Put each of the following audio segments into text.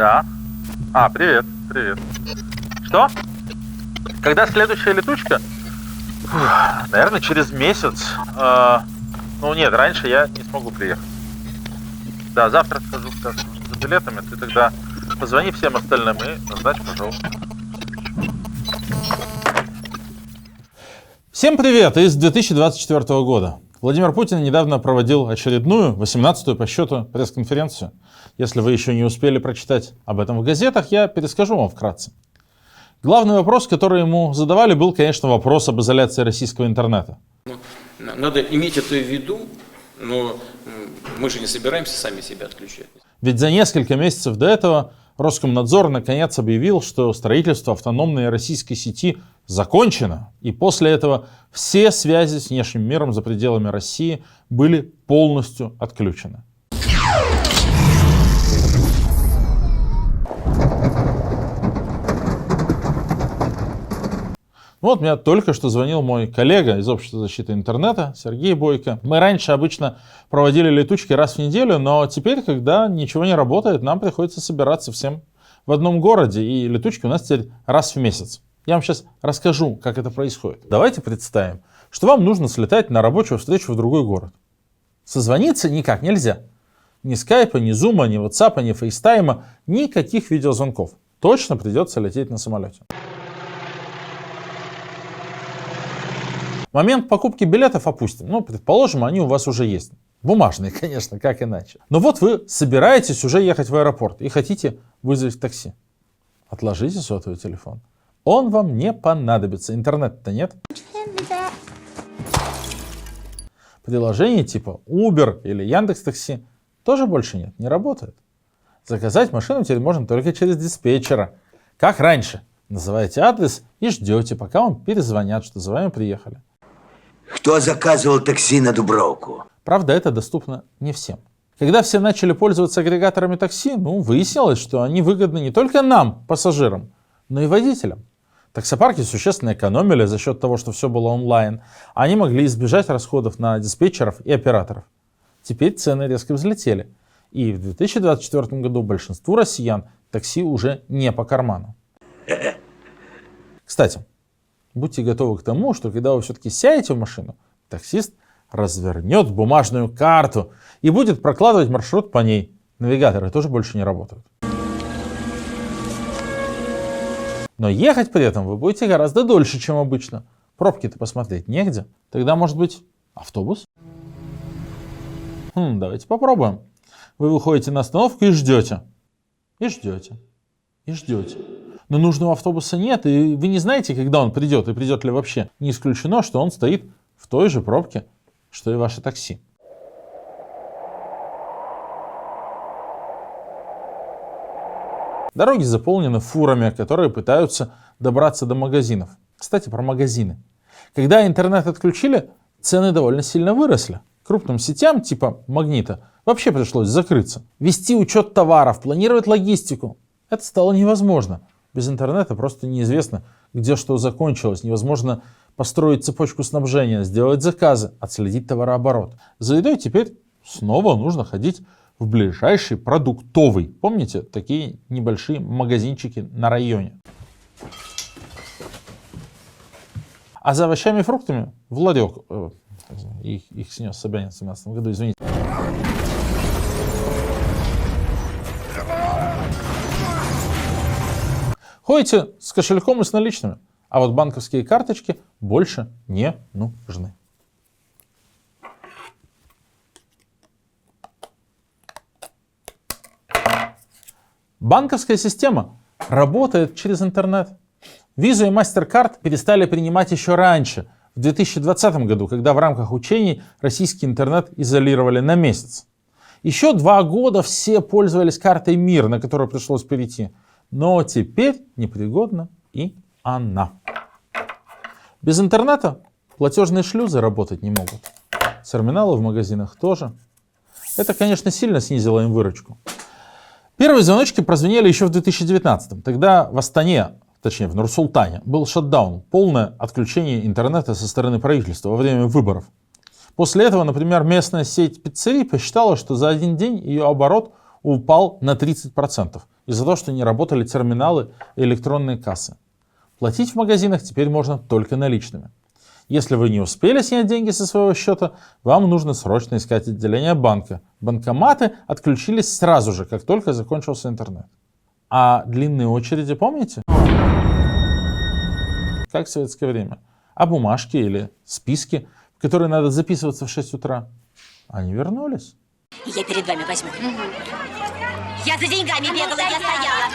Да. Привет, привет. Что? Когда следующая летучка? Наверное, через месяц. Нет, раньше я не смогу приехать. Да, завтра схожу за билетами. Ты тогда позвони всем остальным и назначь, пожалуйста. Всем привет из 2024 года. Владимир Путин недавно проводил очередную, 18-ю по счету, пресс-конференцию. Если вы еще не успели прочитать об этом в газетах, я перескажу вам вкратце. Главный вопрос, который ему задавали, был, конечно, вопрос об изоляции российского интернета. Надо иметь это в виду, но мы же не собираемся сами себя отключать. Ведь за несколько месяцев до этого Роскомнадзор наконец объявил, что строительство автономной российской сети закончено. И после этого все связи с внешним миром за пределами России были полностью отключены. Вот мне только что звонил мой коллега из Общества защиты интернета, Сергей Бойко. Мы раньше обычно проводили летучки раз в неделю, но теперь, когда ничего не работает, нам приходится собираться всем в одном городе, и летучки у нас теперь раз в месяц. Я вам сейчас расскажу, как это происходит. Давайте представим, что вам нужно слетать на рабочую встречу в другой город. Созвониться никак нельзя. Ни скайпа, ни зума, ни ватсапа, ни фейстайма, никаких видеозвонков. Точно придется лететь на самолете. Момент покупки билетов опустим. Предположим, они у вас уже есть. Бумажные, конечно, как иначе. Но вот вы собираетесь уже ехать в аэропорт и хотите вызвать такси. Отложите сотовый телефон. Он вам не понадобится. Интернета-то нет. Приложений типа Uber или Яндекс.Такси тоже больше нет, не работает. Заказать машину теперь можно только через диспетчера. Как раньше. Называете адрес и ждете, пока вам перезвонят, что за вами приехали. Кто заказывал такси на Дубровку? Правда, это доступно не всем. Когда все начали пользоваться агрегаторами такси, выяснилось, что они выгодны не только нам, пассажирам, но и водителям. Таксопарки существенно экономили за счет того, что все было онлайн. Они могли избежать расходов на диспетчеров и операторов. Теперь цены резко взлетели. И в 2024 году большинству россиян такси уже не по карману. Кстати, будьте готовы к тому, что когда вы все-таки сядете в машину, таксист развернет бумажную карту и будет прокладывать маршрут по ней. Навигаторы тоже больше не работают. Но ехать при этом вы будете гораздо дольше, чем обычно. Пробки-то посмотреть негде. Тогда, может быть, автобус? Давайте попробуем. Вы выходите на остановку и ждете. И ждете. И ждете. Но нужного автобуса нет, и вы не знаете, когда он придет, и придет ли вообще. Не исключено, что он стоит в той же пробке, что и ваше такси. Дороги заполнены фурами, которые пытаются добраться до магазинов. Кстати, про магазины. Когда интернет отключили, цены довольно сильно выросли. Крупным сетям типа Магнита вообще пришлось закрыться. Вести учет товаров, планировать логистику. Это стало невозможно. Без интернета просто неизвестно, где что закончилось. Невозможно построить цепочку снабжения, сделать заказы, отследить товарооборот. За едой теперь снова нужно ходить в ближайший продуктовый. Помните, такие небольшие магазинчики на районе. А за овощами и фруктами в ларек. Их снес Собянин в 2017 году, извините. Ходите с кошельком и с наличными, а вот банковские карточки больше не нужны. Банковская система работает через интернет. Visa и MasterCard перестали принимать еще раньше, в 2020 году, когда в рамках учений российский интернет изолировали на месяц. Еще 2 года все пользовались картой МИР, на которую пришлось перейти. Но теперь непригодна и она. Без интернета платежные шлюзы работать не могут. Терминалы в магазинах тоже. Это, конечно, сильно снизило им выручку. Первые звоночки прозвенели еще в 2019-м. Тогда в Астане, точнее в Нур-Султане, был шатдаун, полное отключение интернета со стороны правительства во время выборов. После этого, например, местная сеть пиццерий посчитала, что за один день ее оборот упал на 30%. из-за того, что не работали терминалы и электронные кассы. Платить в магазинах теперь можно только наличными. Если вы не успели снять деньги со своего счета, вам нужно срочно искать отделение банка. Банкоматы отключились сразу же, как только закончился интернет. А длинные очереди, помните? Как в советское время. А бумажки или списки, в которые надо записываться в 6 утра, они вернулись. Я перед вами возьму. Я за деньгами бегала, я стояла.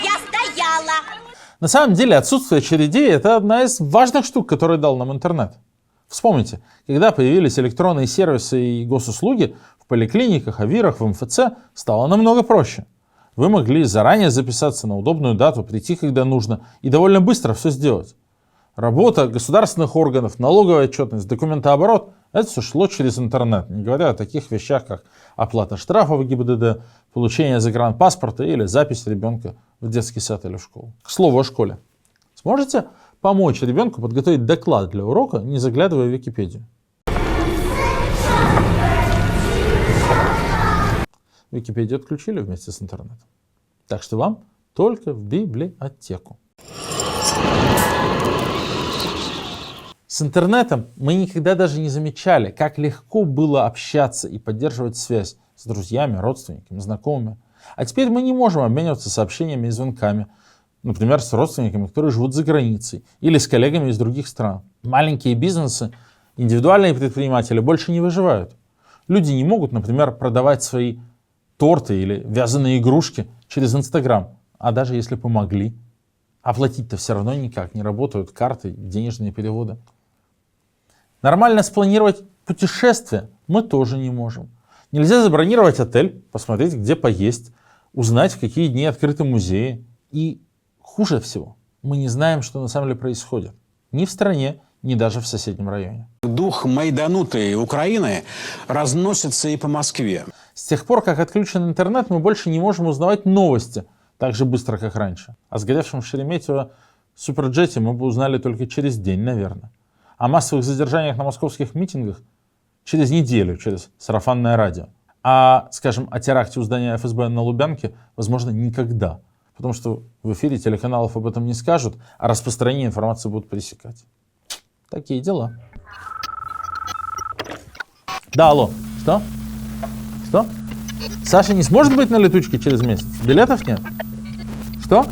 Я стояла. На самом деле отсутствие очередей — это одна из важных штук, которые дал нам интернет. Вспомните, когда появились электронные сервисы и госуслуги, в поликлиниках, авирах, в МФЦ стало намного проще. Вы могли заранее записаться на удобную дату, прийти, когда нужно, и довольно быстро все сделать. Работа государственных органов, налоговая отчетность, документооборот — это все шло через интернет, не говоря о таких вещах, как оплата штрафов в ГИБДД, получение загранпаспорта или запись ребенка в детский сад или в школу. К слову о школе. Сможете помочь ребенку подготовить доклад для урока, не заглядывая в Википедию? Википедию отключили вместе с интернетом. Так что вам только в библиотеку. С интернетом мы никогда даже не замечали, как легко было общаться и поддерживать связь с друзьями, родственниками, знакомыми. А теперь мы не можем обмениваться сообщениями и звонками, например, с родственниками, которые живут за границей, или с коллегами из других стран. Маленькие бизнесы, индивидуальные предприниматели больше не выживают. Люди не могут, например, продавать свои торты или вязаные игрушки через Инстаграм, а даже если помогли, оплатить-то все равно никак, не работают карты, денежные переводы. Нормально спланировать путешествие мы тоже не можем. Нельзя забронировать отель, посмотреть, где поесть, узнать, в какие дни открыты музеи. И хуже всего, мы не знаем, что на самом деле происходит. Ни в стране, ни даже в соседнем районе. Дух майданутой Украины разносится и по Москве. С тех пор, как отключен интернет, мы больше не можем узнавать новости так же быстро, как раньше. О сгоревшем в Шереметьево суперджете мы бы узнали только через день, наверное. О массовых задержаниях на московских митингах через неделю, через сарафанное радио. А, скажем, о теракте у здания ФСБ на Лубянке, возможно, никогда. Потому что в эфире телеканалов об этом не скажут, а распространение информации будут пресекать. Такие дела. Да, алло. Что? Что? Саша не сможет быть на летучке через месяц? Билетов нет? Что?